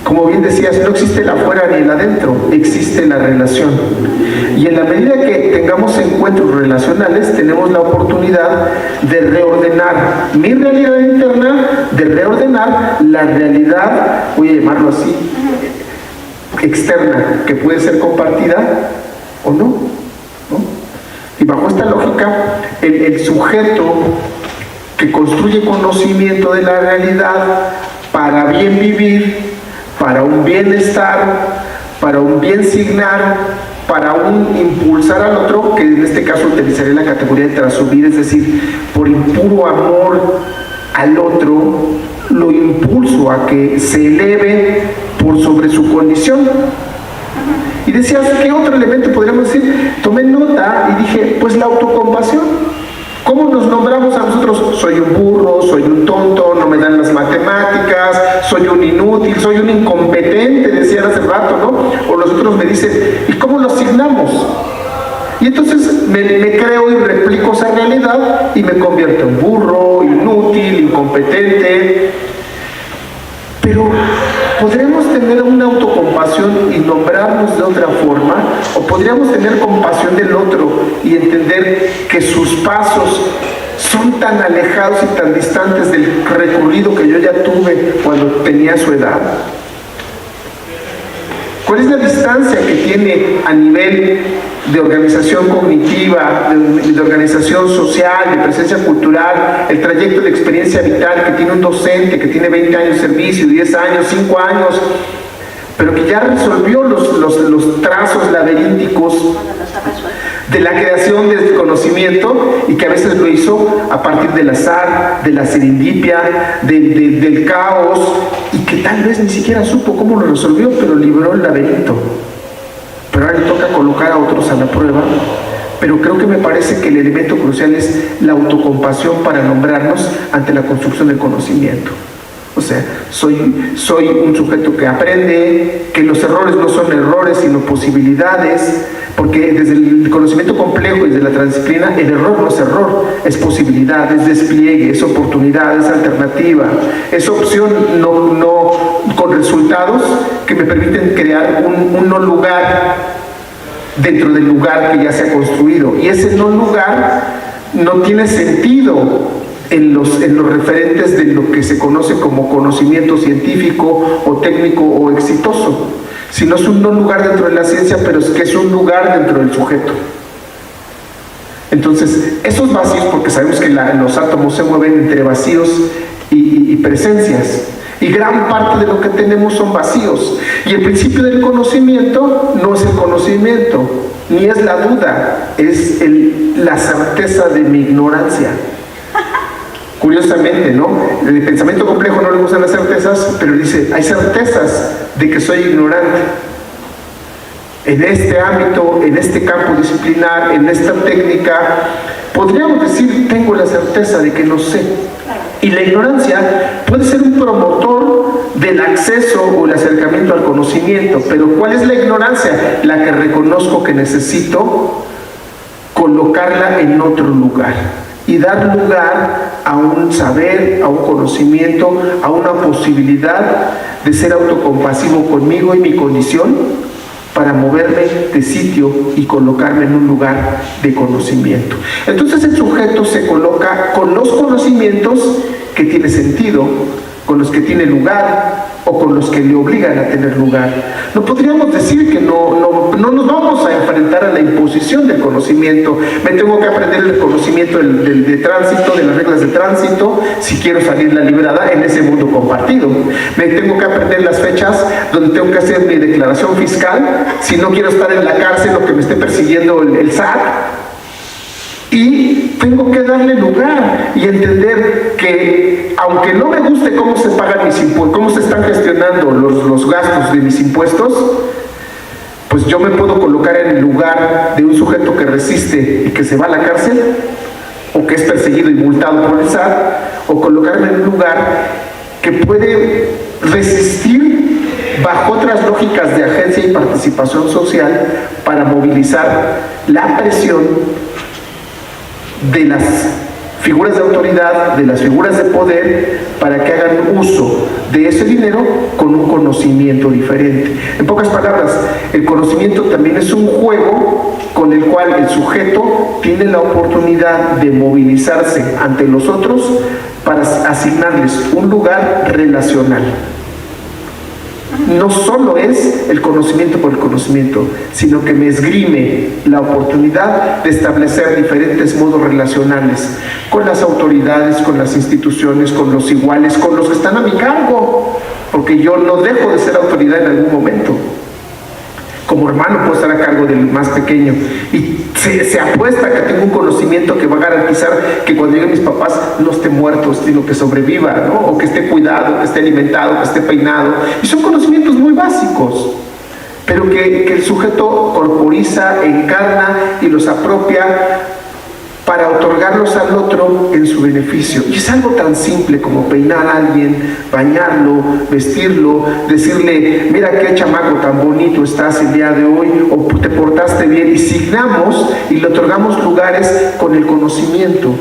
Como bien decías, no existe el afuera ni el adentro, existe la relación. Y en la medida que tengamos encuentros relacionales, tenemos la oportunidad de reordenar mi realidad interna, de reordenar la realidad, voy a llamarlo así, externa, que puede ser compartida o no, ¿no? Y bajo esta lógica, el sujeto que construye conocimiento de la realidad para bien vivir, para un bienestar, para un bien signar, para un impulsar al otro, que en este caso utilizaría la categoría de transubir, es decir, por impuro amor al otro, lo impulso a que se eleve por sobre su condición. Y decías, ¿qué otro elemento podríamos decir? Tomé nota y dije, pues la autocompasión. ¿Cómo nos nombramos a nosotros? Soy un burro, soy un tonto, no me dan las matemáticas, soy un inútil, soy un incompetente, decían hace rato, ¿no? O los otros me dicen, ¿y cómo lo asignamos? Y entonces me creo y replico esa realidad y me convierto en burro, inútil, incompetente. Pero podremos tener una autocompasión y nombrarnos de otra forma, o podríamos tener compasión del otro y entender que sus pasos son tan alejados y tan distantes del recorrido que yo ya tuve cuando tenía su edad. ¿Cuál es la distancia que tiene a nivel de organización cognitiva, de organización social, de presencia cultural, el trayecto de experiencia vital que tiene un docente que tiene 20 años de servicio, 10 años, 5 años, pero que ya resolvió los trazos laberínticos de la creación de este conocimiento, y que a veces lo hizo a partir del azar, de la serendipia, del caos, y que tal vez ni siquiera supo cómo lo resolvió, pero libró el laberinto. Pero ahora le toca colocar a otros a la prueba. Pero creo que me parece que el elemento crucial es la autocompasión para nombrarnos ante la construcción del conocimiento. O sea, soy un sujeto que aprende, que los errores no son errores sino posibilidades, porque desde el conocimiento complejo y desde la transdisciplina el error no es error, es posibilidad, es despliegue, es oportunidad, es alternativa, es opción no con resultados que me permiten crear un no lugar dentro del lugar que ya se ha construido, y ese no lugar no tiene sentido en los referentes de lo que se conoce como conocimiento científico o técnico o exitoso, sino es un no lugar dentro de la ciencia, pero es que es un lugar dentro del sujeto. Entonces, esos vacíos, porque sabemos que los átomos se mueven entre vacíos y presencias, Y gran parte de lo que tenemos son vacíos. Y el principio del conocimiento no es el conocimiento, ni es la duda, es la certeza de mi ignorancia. Curiosamente, ¿no? El pensamiento complejo no le gustan las certezas, pero dice, hay certezas de que soy ignorante. En este ámbito, en este campo disciplinar, en esta técnica, podríamos decir, tengo la certeza de que no sé. Y la ignorancia puede ser un promotor del acceso o el acercamiento al conocimiento, pero ¿cuál es la ignorancia? La que reconozco que necesito colocarla en otro lugar y dar lugar a un saber, a un conocimiento, a una posibilidad de ser autocompasivo conmigo y mi condición, para moverme de sitio y colocarme en un lugar de conocimiento. Entonces el sujeto se coloca con los conocimientos que tiene sentido, con los que tiene lugar o con los que le obligan a tener lugar. No podríamos decir que no nos vamos a enfrentar a la imposición del conocimiento. Me tengo que aprender el conocimiento de tránsito, de las reglas de tránsito, si quiero salir la librada en ese mundo compartido. Me tengo que aprender las fechas donde tengo que hacer mi declaración fiscal, si no quiero estar en la cárcel o que me esté persiguiendo el SAT. Y tengo que darle lugar y entender que, aunque no me guste cómo se pagan mis impuestos, cómo se están gestionando los gastos de mis impuestos, pues yo me puedo colocar en el lugar de un sujeto que resiste y que se va a la cárcel, o que es perseguido y multado por el SAT, o colocarme en un lugar que puede resistir bajo otras lógicas de agencia y participación social para movilizar la presión de las figuras de autoridad, de las figuras de poder, para que hagan uso de ese dinero con un conocimiento diferente. En pocas palabras, el conocimiento también es un juego con el cual el sujeto tiene la oportunidad de movilizarse ante los otros para asignarles un lugar relacional. No solo es el conocimiento por el conocimiento, sino que me esgrime la oportunidad de establecer diferentes modos relacionales con las autoridades, con las instituciones, con los iguales, con los que están a mi cargo, porque yo no dejo de ser autoridad en algún momento. Como hermano puedo estar a cargo del más pequeño y se apuesta que tengo un conocimiento que va a garantizar que cuando lleguen mis papás no esté muerto, sino que sobreviva, ¿no? O que esté cuidado, que esté alimentado, que esté peinado. Y son conocimientos muy básicos, pero que el sujeto corporiza, encarna y los apropia para otorgarlos al otro en su beneficio. Y es algo tan simple como peinar a alguien, bañarlo, vestirlo, decirle, mira qué chamaco tan bonito estás el día de hoy, o te portaste bien, y signamos y le otorgamos lugares con el conocimiento.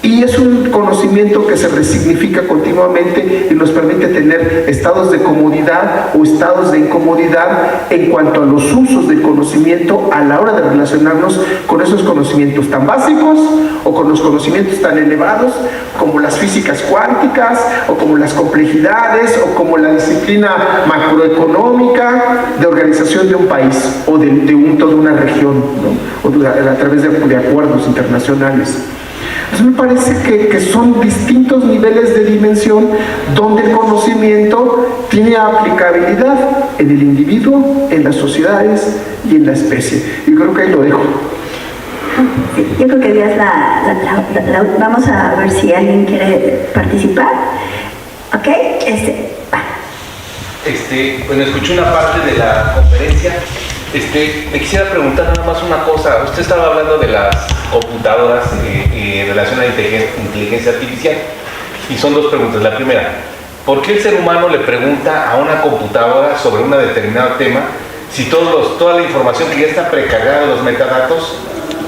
Y es un conocimiento que se resignifica continuamente y nos permite tener estados de comodidad o estados de incomodidad en cuanto a los usos del conocimiento a la hora de relacionarnos con esos conocimientos tan básicos o con los conocimientos tan elevados como las físicas cuánticas o como las complejidades o como la disciplina macroeconómica de organización de un país o de toda una región, ¿no? O a través de acuerdos internacionales. Entonces me parece que son distintos niveles de dimensión donde el conocimiento tiene aplicabilidad en el individuo, en las sociedades y en la especie. Y creo que ahí lo dejo. Sí, yo creo que ya vamos a ver si alguien quiere participar. ¿Ok? Bueno, escuché una parte de la conferencia. Me quisiera preguntar nada más una cosa. Usted estaba hablando de las computadoras en relación a la inteligencia artificial, y son dos preguntas. La primera, ¿por qué el ser humano le pregunta a una computadora sobre un determinado tema si toda la información que ya está precargada de los metadatos,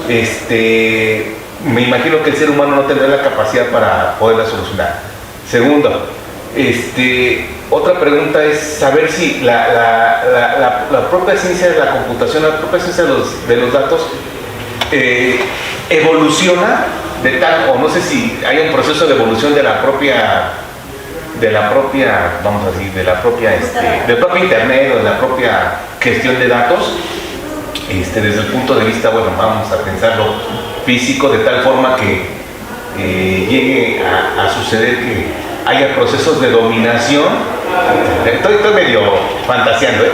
me imagino que el ser humano no tendrá la capacidad para poderla solucionar? Segundo, otra pregunta es saber si la propia ciencia de la computación, la propia ciencia de los datos evoluciona de tal, o no sé si hay un proceso de evolución del propio internet o de la propia gestión de datos, desde el punto de vista, bueno, vamos a pensarlo físico, de tal forma que llegue a suceder haya procesos de dominación. Estoy medio fantaseando,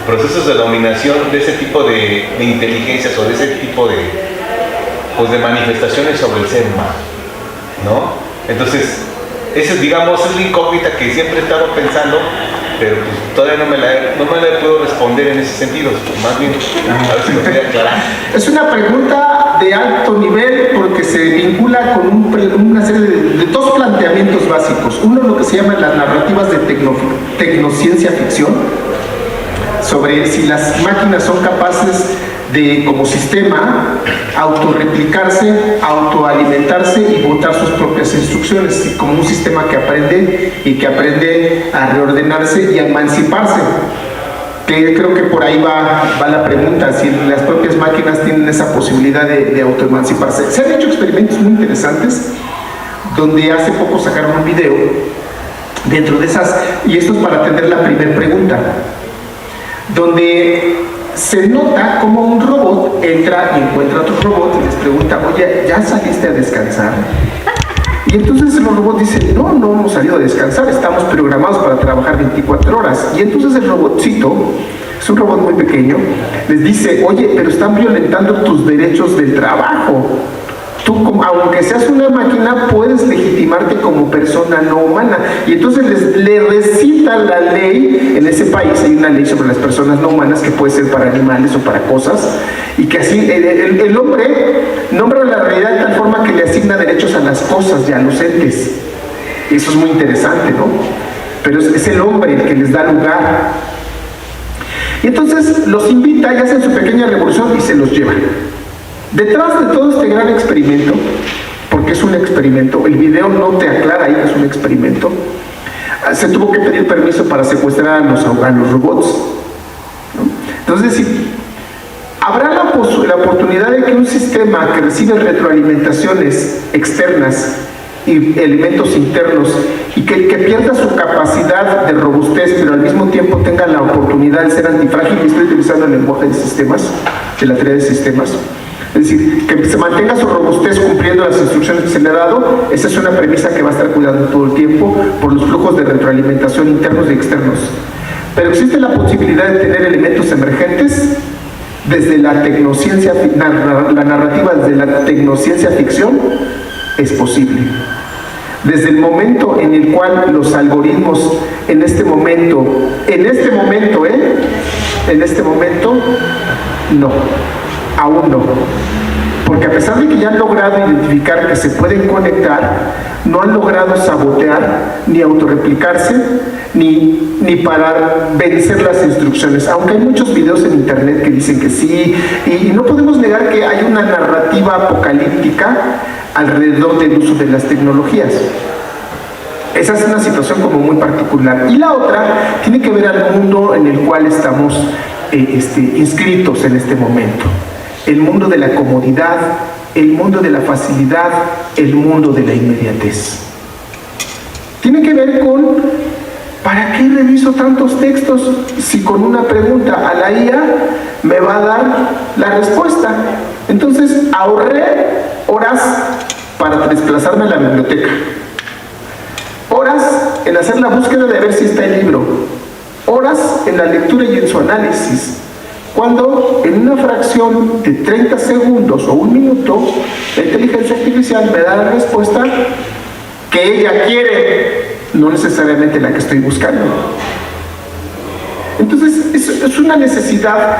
procesos de dominación de ese tipo de inteligencias o de ese tipo de manifestaciones sobre el ser humano, ¿no? Entonces, esa es, digamos, es la incógnita que siempre he estado pensando, pero pues todavía no me la puedo responder en ese sentido. Más bien, a ver si me puede aclarar. Es una pregunta de alto nivel porque se vincula con una serie de dos planteamientos básicos. Uno, lo que se llama las narrativas de tecnociencia ficción, sobre si las máquinas son capaces de, como sistema, autorreplicarse, autoalimentarse y botar sus propias instrucciones, como un sistema que aprende y que aprende a reordenarse y a emanciparse. Que creo que por ahí va la pregunta, si las propias máquinas tienen esa posibilidad de autoemanciparse. Se han hecho experimentos muy interesantes, donde hace poco sacaron un video dentro de esas, y esto es para atender la primera pregunta, donde se nota como un robot entra y encuentra otro robot y les pregunta, oye, ¿ya saliste a descansar? Y entonces los robots dicen, no hemos salido a descansar, estamos programados para trabajar 24 horas. Y entonces el robotcito, es un robot muy pequeño, les dice, oye, pero están violentando tus derechos del trabajo. Tú, aunque seas una máquina, puedes legitimarte como persona no humana. Y entonces le recita la ley. En ese país hay una ley sobre las personas no humanas que puede ser para animales o para cosas, y que así el hombre nombra la realidad de tal forma que le asigna derechos a las cosas y a los entes. Y eso es muy interesante, ¿no? Pero es el hombre el que les da lugar. Y entonces los invita y hacen su pequeña revolución y se los llevan. Detrás de todo este gran experimento, porque es un experimento, el video no te aclara ahí que es un experimento, se tuvo que pedir permiso para secuestrar a los robots, ¿no? Entonces, habrá la oportunidad de que un sistema que recibe retroalimentaciones externas y elementos internos y que pierda su capacidad de robustez, pero al mismo tiempo tenga la oportunidad de ser antifrágil. Y estoy utilizando el lenguaje de sistemas, de la teoría de sistemas. Es decir, que se mantenga su robustez cumpliendo las instrucciones que se le ha dado. Esa es una premisa que va a estar cuidando todo el tiempo por los flujos de retroalimentación internos y externos. Pero existe la posibilidad de tener elementos emergentes desde la tecnociencia, la narrativa desde la tecnociencia ficción es posible. Desde el momento en el cual los algoritmos en este momento, no. Aún no, porque a pesar de que ya han logrado identificar que se pueden conectar, no han logrado sabotear, ni autorreplicarse, ni para vencer las instrucciones, aunque hay muchos videos en internet que dicen que sí, y no podemos negar que hay una narrativa apocalíptica alrededor del uso de las tecnologías. Esa es una situación como muy particular. Y la otra tiene que ver al mundo en el cual estamos inscritos en este momento. El mundo de la comodidad, el mundo de la facilidad, el mundo de la inmediatez. Tiene que ver con, ¿para qué reviso tantos textos si con una pregunta a la IA me va a dar la respuesta? Entonces ahorré horas para desplazarme a la biblioteca, horas en hacer la búsqueda de ver si está el libro, horas en la lectura y en su análisis, cuando en una fracción de 30 segundos o un minuto la inteligencia artificial me da la respuesta que ella quiere, no necesariamente la que estoy buscando. Entonces es una necesidad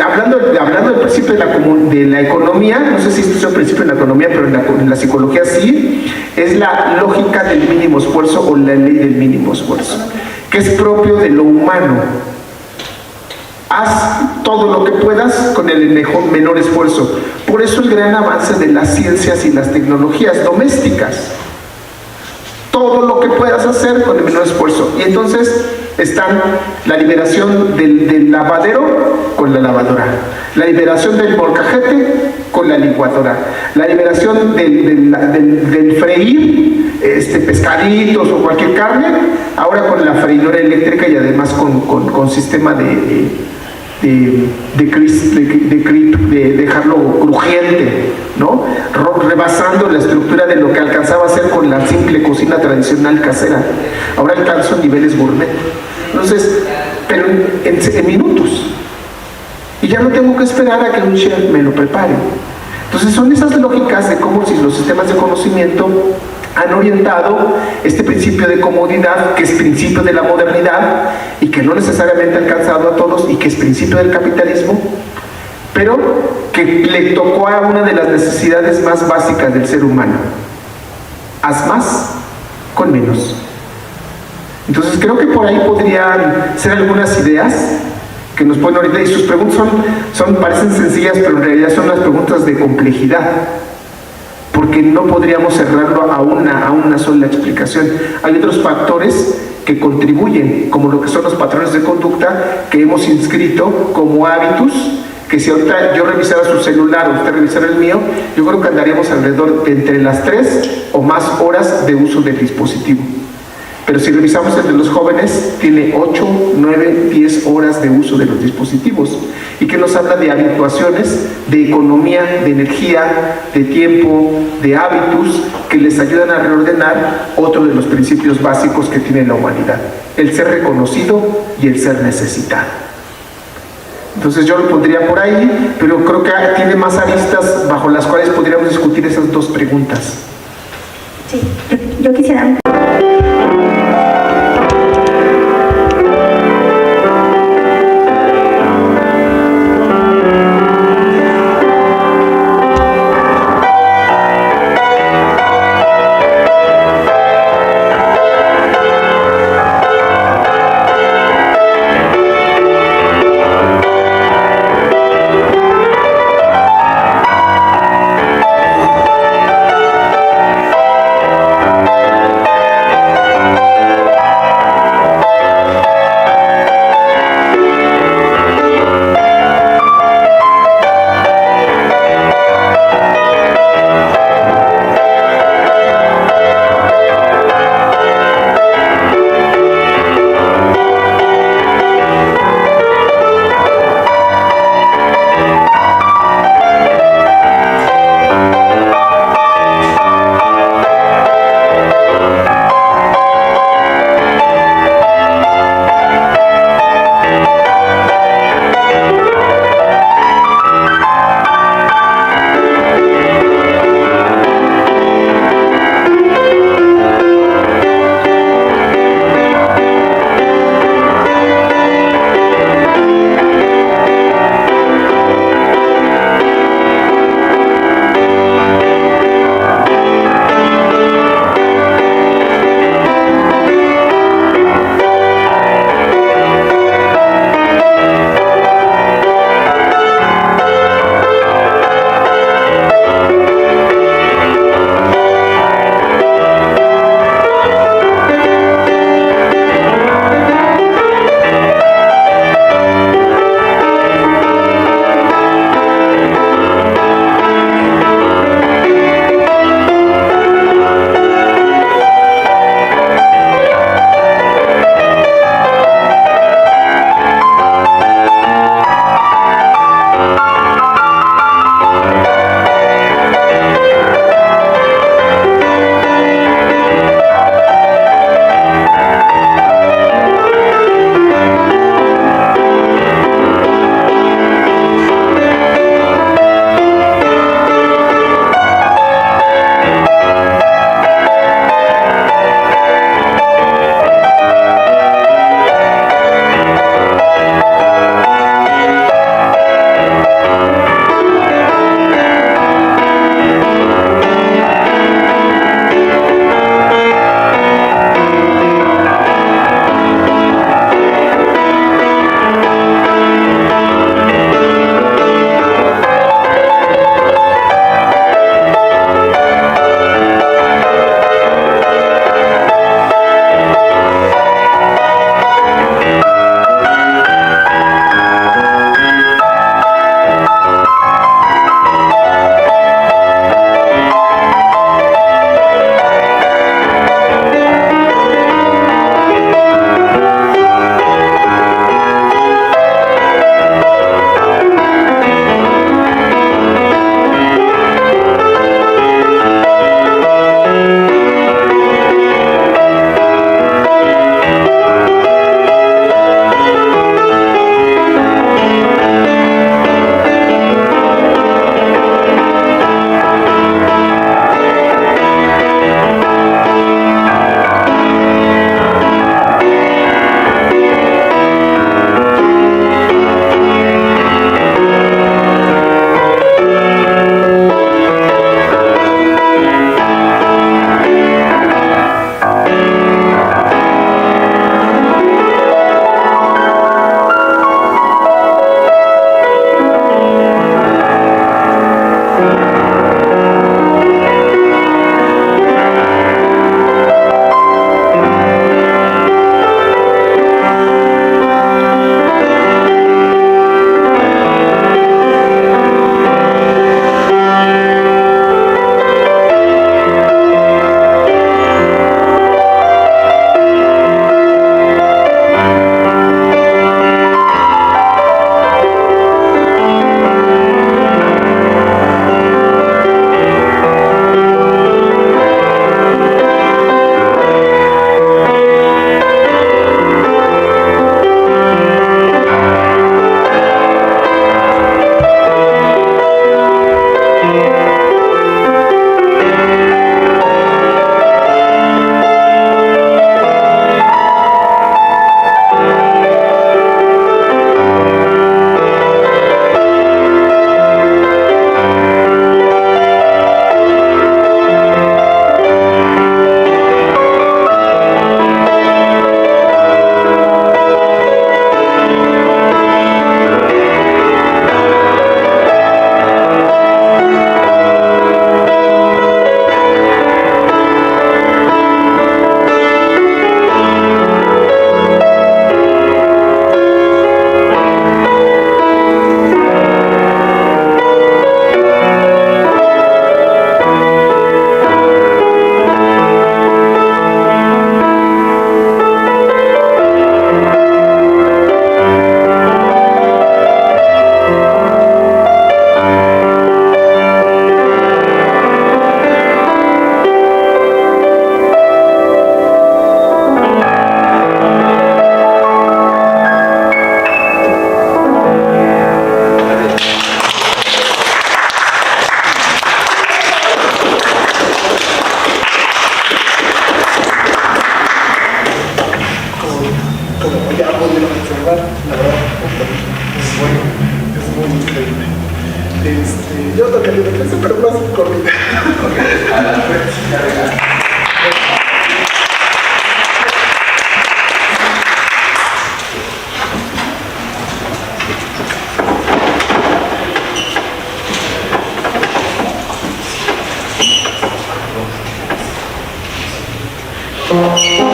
hablando del principio de la economía, no sé si esto es el principio de la economía, pero en la psicología sí, es la lógica del mínimo esfuerzo o la ley del mínimo esfuerzo, que es propio de lo humano. Haz todo lo que puedas con el menor esfuerzo. Por eso el gran avance de las ciencias y las tecnologías domésticas. Todo lo que puedas hacer con el menor esfuerzo. Y entonces están la liberación del lavadero con la lavadora, la liberación del molcajete con la licuadora, la liberación del freír pescaditos o cualquier carne, ahora con la freidora eléctrica y además con sistema de dejarlo crujiente. ¿no? Rebasando la estructura de lo que alcanzaba a hacer con la simple cocina tradicional casera. Ahora alcanzo niveles gourmet. Entonces, pero en minutos. Y ya no tengo que esperar a que un chef me lo prepare. Entonces son esas lógicas de cómo si los sistemas de conocimiento han orientado este principio de comodidad, que es principio de la modernidad y que no necesariamente ha alcanzado a todos y que es principio del capitalismo, pero que le tocó a una de las necesidades más básicas del ser humano. Haz más con menos. Entonces creo que por ahí podrían ser algunas ideas que nos ponen ahorita, y sus preguntas parecen sencillas, pero en realidad son las preguntas de complejidad, porque no podríamos cerrarlo a una sola explicación. Hay otros factores que contribuyen, como lo que son los patrones de conducta que hemos inscrito como hábitos, que si ahorita yo revisara su celular o usted revisara el mío, yo creo que andaríamos alrededor de entre las 3 o más horas de uso del dispositivo. Pero si revisamos el de los jóvenes, tiene 8, 9, 10 horas de uso de los dispositivos, y que nos habla de habituaciones, de economía, de energía, de tiempo, de hábitos que les ayudan a reordenar otro de los principios básicos que tiene la humanidad: el ser reconocido y el ser necesitado. Entonces yo lo pondría por ahí, pero creo que tiene más aristas bajo las cuales podríamos discutir esas dos preguntas. Sí, yo quisiera... Gracias.